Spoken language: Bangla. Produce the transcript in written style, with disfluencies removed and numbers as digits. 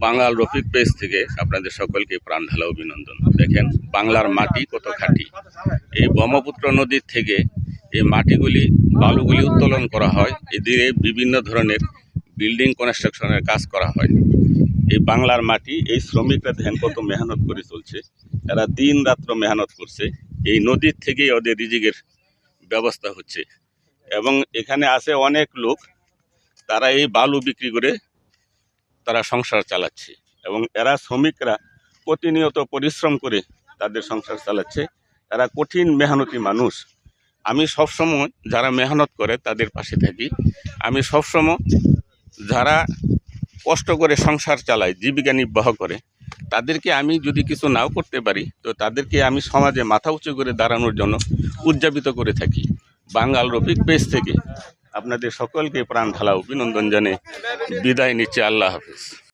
বাঙাল রফিক পেজ থেকে আপনাদের সকলকে প্রাণ ঢালা অভিনন্দন। দেখেন বাংলার মাটি কত খাঁটি। এই ব্রহ্মপুত্র নদীর থেকে এই মাটিগুলি বালুগুলি উত্তোলন করা হয়, এদিকে বিভিন্ন ধরনের বিল্ডিং কনস্ট্রাকশনের কাজ করা হয়। এই বাংলার মাটি, এই শ্রমিকরা দেখেন কত মেহনত করে চলছে, এরা দিন রাত্র মেহনত করছে। এই নদীর থেকেই ওদের রিজিকের ব্যবস্থা হচ্ছে এবং এখানে আছে অনেক লোক, তারা এই বালু বিক্রি করে তারা সংসার চালাচ্ছে এবং এরা শ্রমিকরা প্রতিনিয়ত পরিশ্রম করে তাদের সংসার চালাচ্ছে। এরা কঠিন মেহনতি মানুষ। আমি সবসময় যারা মেহনত করে তাদের পাশে থাকি। আমি সবসময় যারা কষ্ট করে সংসার চালায়, জীবিকা নির্বাহ করে, তাদেরকে আমি যদি কিছু নাও করতে পারি তো তাদেরকে আমি সমাজে মাথা উঁচু করে দাঁড়ানোর জন্য উদযাপিত করে থাকি। বাঙাল রফিক পেজ থেকে আপনাদের সকলকে প্রাণ ঢালা অভিনন্দন জানিয়ে বিদায় নিচ্ছে। আল্লাহ হাফেজ।